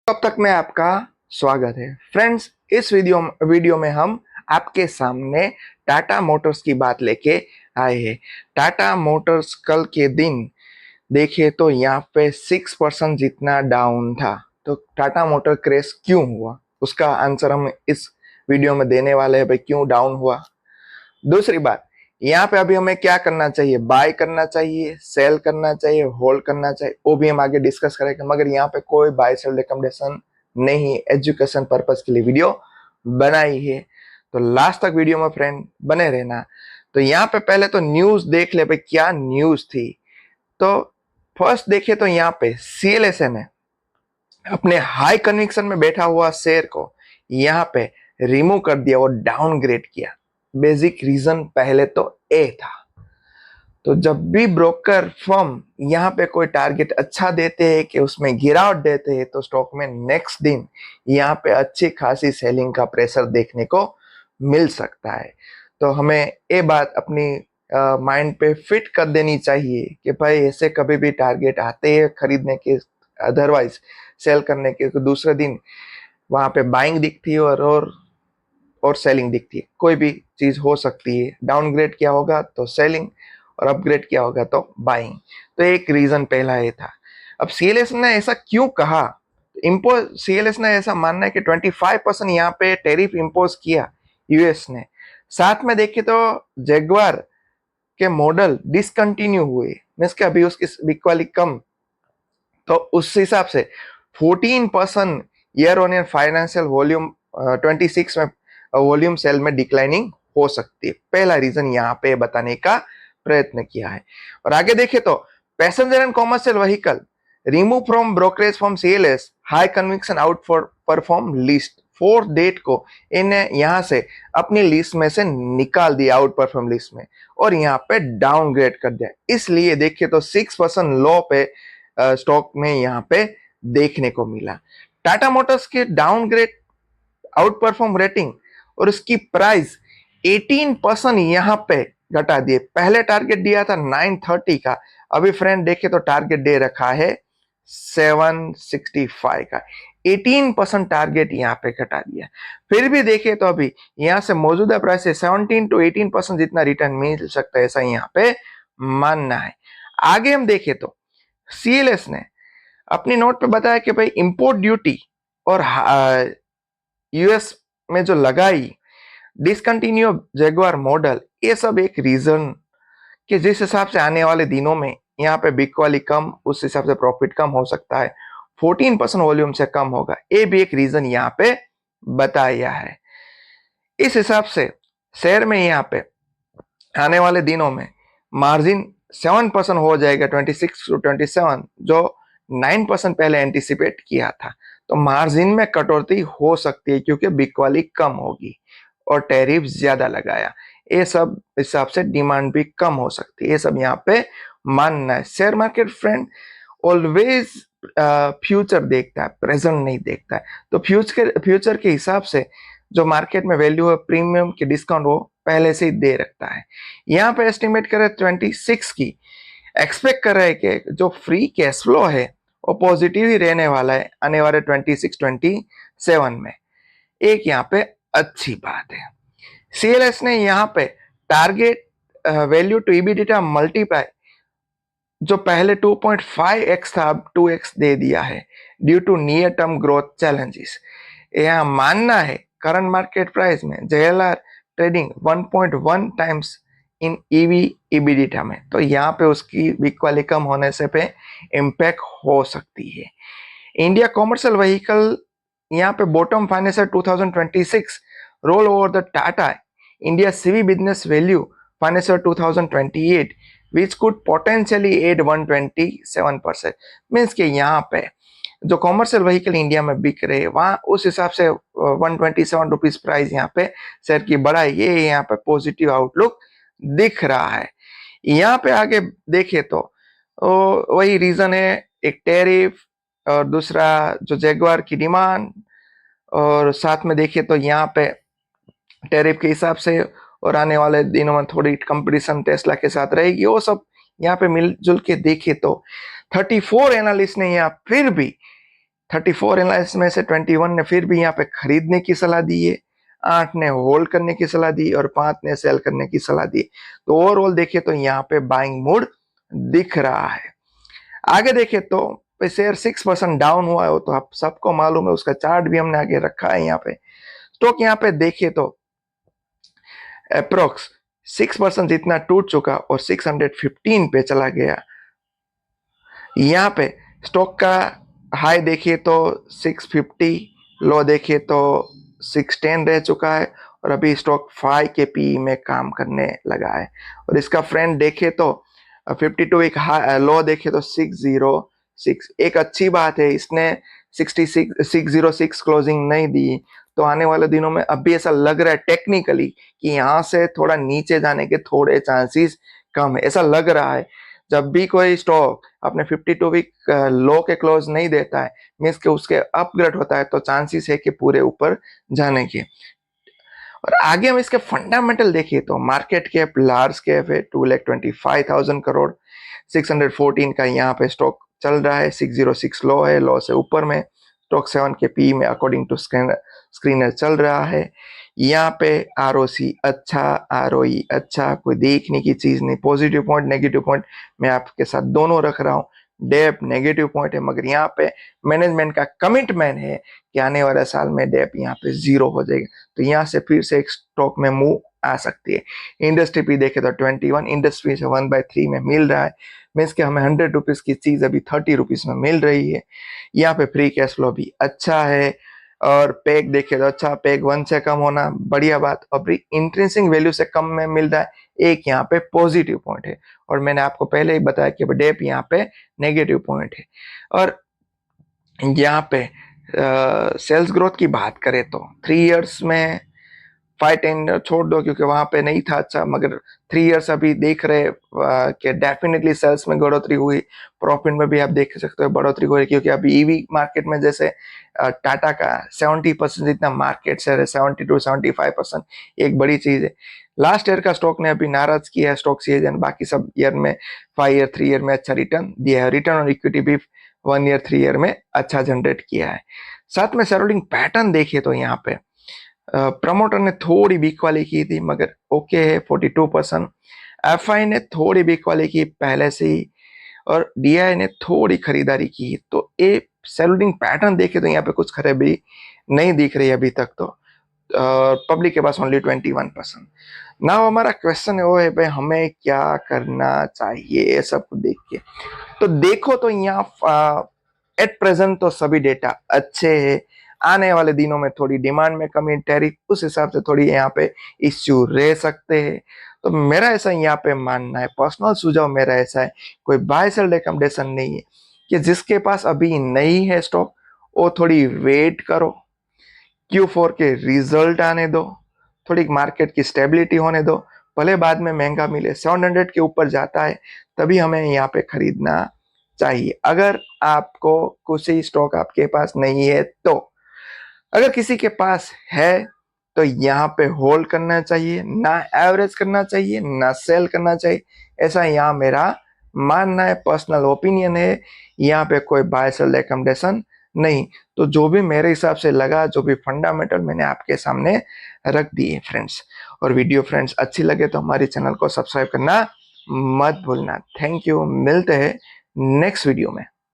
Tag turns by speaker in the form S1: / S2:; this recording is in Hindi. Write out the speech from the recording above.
S1: अब तक में आपका स्वागत है फ्रेंड्स। इस वीडियो में हम आपके सामने टाटा मोटर्स की बात लेके आए हैं। टाटा मोटर्स कल के दिन देखे तो यहाँ पे 6% जितना डाउन था। तो टाटा मोटर क्रेश क्यों हुआ, उसका आंसर हम इस वीडियो में देने वाले हैं। भाई क्यों डाउन हुआ। दूसरी बात, यहाँ पे अभी हमें क्या करना चाहिए, बाय करना चाहिए, सेल करना चाहिए, होल्ड करना चाहिए, वो भी हम आगे डिस्कस करेंगे। मगर यहाँ पे कोई बाय सेल रिकमेंडेशन नहीं, एजुकेशन पर्पस के लिए वीडियो बनाई है। तो लास्ट तक वीडियो में फ्रेंड बने रहना। तो यहाँ पे पहले तो न्यूज देख ले भाई, क्या न्यूज थी। तो फर्स्ट देखे तो यहाँ पे सीएलएसए ने अपने हाई कन्विक्शन में बैठा हुआ शेयर को यहाँ पे रिमूव कर दिया और डाउनग्रेड किया। बेसिक रीजन पहले तो ए था। तो जब भी ब्रोकर फर्म यहाँ पे कोई टारगेट अच्छा देते हैं कि उसमें गिरावट देते हैं, तो स्टॉक में नेक्स्ट दिन यहाँ पे अच्छी खासी सेलिंग का प्रेशर देखने को मिल सकता है। तो हमें ये बात अपनी माइंड पे फिट कर देनी चाहिए कि भाई ऐसे कभी भी टारगेट आते हैं खरीदने के, अदरवाइज सेल करने के, तो दूसरे दिन वहां पे बाइंग दिखती है और सेलिंग दिखती है। कोई भी चीज हो सकती है। डाउनग्रेड किया होगा तो सेलिंग और अपग्रेड किया होगा तो बाइंग। तो एक रीजन पहला ये था। अब सीएलएस ने ऐसा क्यों कहा, सीएलएस ने ऐसा मानना है कि 25% यहाँ पे टेरिफ इंपोज किया यूएस ने। साथ में देखे तो जैगवार के मॉडल डिसकंटिन्यू हुए, मीन्स के अभी उसकी बिक वाली कम। तो उस हिसाब से 14% year on year financial volume 26 में वॉल्यूम सेल में डिक्लाइनिंग हो सकती है। पहला रीजन यहाँ पे बताने का प्रयत्न किया है। और आगे देखे तो passenger and commercial vehicle remove from brokerage from CLS, high conviction out for perform list. 4 date को इन्हें यहां से अपनी लिस्ट में से निकाल दिया, आउट परफॉर्म लिस्ट में, और यहाँ पे डाउनग्रेड कर दिया। इसलिए देखिए तो 6% लो पे स्टॉक में यहाँ पे देखने को मिला। टाटा मोटर्स के डाउनग्रेड, आउट परफॉर्म रेटिंग और उसकी प्राइस 18% यहाँ पे घटा दिए। पहले टारगेट दिया था 930 का, अभी फ्रेंड देखे तो टारगेट दे रखा है 765 का। 18% टारगेट यहाँ पे घटा दिया। फिर भी देखे तो अभी यहाँ से मौजूदा प्राइस से 17 to 18% जितना रिटर्न मिल सकता है, ऐसा यहाँ पे मानना है। आगे हम देखे तो सीएलएस ने अपनी नोट पे बताया कि भाई इंपोर्ट ड्यूटी और यूएस में जो लगाई, डिसकंटिन्यू जैगवार मॉडल, ये सब एक रीजन कि जिस हिसाब से आने वाले दिनों में यहाँ पे बिक वाली कम, उस हिसाब से प्रॉफिट कम हो सकता है। 14% वॉल्यूम से कम होगा, ये भी एक रीजन यहाँ पे बताया है। इस हिसाब से शेयर में यहाँ पे आने वाले दिनों में मार्जिन 7% हो जाएगा, 26 to 27, जो 9% पहले एंटिसिपेट किया था। तो मार्जिन में कटौती हो सकती है क्योंकि बिक वाली कम होगी और टैरिफ ज्यादा लगाया। ये सब हिसाब से डिमांड भी कम हो सकती है। ये सब यहाँ पे मानना है। Share market friend always future देखता है, प्रेजेंट नहीं देखता है। तो फ्यूचर के हिसाब से जो मार्केट में वैल्यू है, प्रीमियम की डिस्काउंट, वो पहले से ही दे रखता है। यहाँ पे एस्टिमेट करे 26 की, एक्सपेक्ट कर रहे हैं कि जो फ्री कैश फ्लो है वो पॉजिटिव ही रहने वाला है आने वाले 26-27 में। एक यहाँ पे अच्छी बात है। सीएलएस ने यहाँ पे target value to EBITDA multiply जो पहले 2.5x था, अब 2x दे दिया है due to near term growth challenges. यहाँ मानना है करंट मार्केट प्राइस में JLR trading 1.1 times in EV EBITDA में, तो यहाँ पे उसकी बिक वाली कम होने से पे इम्पैक्ट हो सकती है। इंडिया कॉमर्शियल व्हीकल यहाँ पे bottom financial 2026 roll over the Tata India CV business value financial 2028 which could potentially add 127%। Means के यहाँ पे जो कॉमर्शियल व्हीकल इंडिया में बिक रहे हैं, वहां उस हिसाब से 127 रुपीज प्राइस यहाँ पे शेयर की बढ़ाई, ये यहाँ पे पॉजिटिव आउटलुक दिख रहा है। यहाँ पे आगे देखे तो वही रीजन है, एक टैरिफ और दूसरा जो जैगवार की डिमांड, और साथ में देखे तो यहाँ पे टैरिफ के हिसाब से और आने वाले दिनों में थोड़ी कंपटीशन टेस्ला के साथ रहेगी, वो सब यहाँ पे मिलजुल के देखे तो 34 एनालिस्ट ने यहाँ फिर भी 34 एनालिसिस में से 21 ने फिर भी यहाँ पे खरीदने की सलाह दी है, 8 ने होल्ड करने की सलाह दी और 5 ने सेल करने की सलाह दी। तो ओवरऑल देखे तो यहाँ पे बाइंग मूड दिख रहा है। आगे देखे तो शेयर 6% डाउन हुआ है, तो आप सबको मालूम है, उसका चार्ट भी हमने आगे रखा है। यहाँ पे स्टॉक यहाँ पे देखे तो अप्रोक्स 6% जितना टूट चुका और 615 पे चला गया। यहाँ पे स्टॉक का हाई देखिए तो 650, लो देखिए तो 610 रह चुका है और अभी स्टॉक 5 के पी में काम करने लगा है। और इसका फ्रेंड देखे तो 52 एक लो देखे तो 606। एक अच्छी बात है, इसने 606 क्लोजिंग नहीं दी, तो आने वाले दिनों में अभी ऐसा लग रहा है टेक्निकली कि यहाँ से थोड़ा नीचे जाने के थोड़े चांसेस कम है, ऐसा लग रहा है। जब भी कोई स्टॉक अपने 52 वीक लो के क्लोज नहीं देता है, मीन्स के उसके अपग्रेड होता है, तो चांसेस है कि पूरे ऊपर जाने के। और आगे हम इसके फंडामेंटल देखिए तो मार्केट कैप लार्ज कैप है 2,25,000 करोड़, 614 का यहाँ पे स्टॉक चल रहा है, 606 लो है, लो से ऊपर में स्टॉक 7 के पी में अकॉर्डिंग टू स्क्रीनर चल रहा है। यहाँ पे आरओसी अच्छा, आरओई अच्छा, कोई देखने की चीज नहीं। पॉजिटिव पॉइंट नेगेटिव पॉइंट मैं आपके साथ दोनों रख रहा हूँ। डेप नेगेटिव पॉइंट है, मगर यहाँ पे मैनेजमेंट का कमिटमेंट है कि आने वाले साल में डेप यहाँ पे 0 हो जाएगा, तो यहाँ से फिर से एक स्टॉक में मूव आ सकती है। इंडस्ट्री भी देखे तो 21, इंडस्ट्री से 1/3 में मिल रहा है, मीन्स कि हमें 100 रुपीज की चीज अभी 30 रुपीज में मिल रही है। यहाँ पे फ्री कैश फ्लो भी अच्छा है और पैक देखे तो अच्छा, पैक 1 से कम होना बढ़िया बात, अभी इंट्रिंसिक वैल्यू से कम में मिल रहा है, एक यहाँ पे पॉजिटिव पॉइंट है। और मैंने आपको पहले ही बताया कि डेप यहाँ पे नेगेटिव पॉइंट है। और यहाँ पे सेल्स ग्रोथ की बात करें तो 3 इयर्स में 5-10 छोड़ दो क्योंकि वहां पे नहीं था अच्छा, मगर 3 इयर्स अभी देख रहे कि डेफिनेटली सेल्स में बढ़ोतरी हुई, प्रॉफिट में भी आप देख सकते हो बढ़ोतरी हुई, क्योंकि अभी ईवी मार्केट में जैसे टाटा का 70% जितना मार्केट शेयर है, 70 to 75%, एक बड़ी चीज है। लास्ट ईयर का स्टॉक ने अभी नाराज किया है स्टॉक सीजन, बाकी सब ईयर में 5 ईयर 3 ईयर में अच्छा रिटर्न दिया है। रिटर्न और इक्विटी भी 1 ईयर 3 ईयर में अच्छा जनरेट किया है। साथ में शेयरहोल्डिंग पैटर्न देखे तो यहाँ पे प्रमोटर ने थोड़ी वीक वाली की थी, मगर ओके है 42%। एफआई ने थोड़ी वीक वाली की पहले से ही, और डीआई ने थोड़ी खरीदारी की। तो ये शेयरहोल्डिंग पैटर्न देखे तो यहाँ पे कुछ खराबी नहीं दिख रही अभी तक, तो पब्लिक के पास ओनली 21%। ना हमारा क्वेश्चन है वो है भाई हमें क्या करना चाहिए सब कुछ देख के। तो देखो तो यहाँ एट प्रेजेंट तो सभी डेटा अच्छे हैं, आने वाले दिनों में थोड़ी डिमांड में कमी, टैरिफ उस हिसाब से थोड़ी यहाँ पे इश्यू रह सकते हैं। तो मेरा ऐसा यहाँ पे मानना है, पर्सनल सुझाव मेरा ऐसा है, कोई बाय सेल रिकमेंडेशन नहीं है, कि जिसके पास अभी नहीं है स्टॉक वो थोड़ी वेट करो, Q4 के रिजल्ट आने दो, थोड़ी मार्केट की स्टेबिलिटी होने दो, भले बाद में महंगा मिले 700 के ऊपर जाता है तभी हमें यहाँ पे खरीदना चाहिए, अगर आपको कुछ ही स्टॉक आपके पास नहीं है तो। अगर किसी के पास है तो यहाँ पे होल्ड करना चाहिए, ना एवरेज करना चाहिए ना सेल करना चाहिए, ऐसा यहाँ मेरा मानना है, पर्सनल ओपिनियन है। यहाँ पे कोई बाय सेल रिकमेंडेशन नहीं। तो जो भी मेरे हिसाब से लगा, जो भी फंडामेंटल मैंने आपके सामने रख दिए फ्रेंड्स। और वीडियो फ्रेंड्स अच्छी लगे तो हमारे चैनल को सब्सक्राइब करना मत भूलना। थैंक यू, मिलते हैं नेक्स्ट वीडियो में।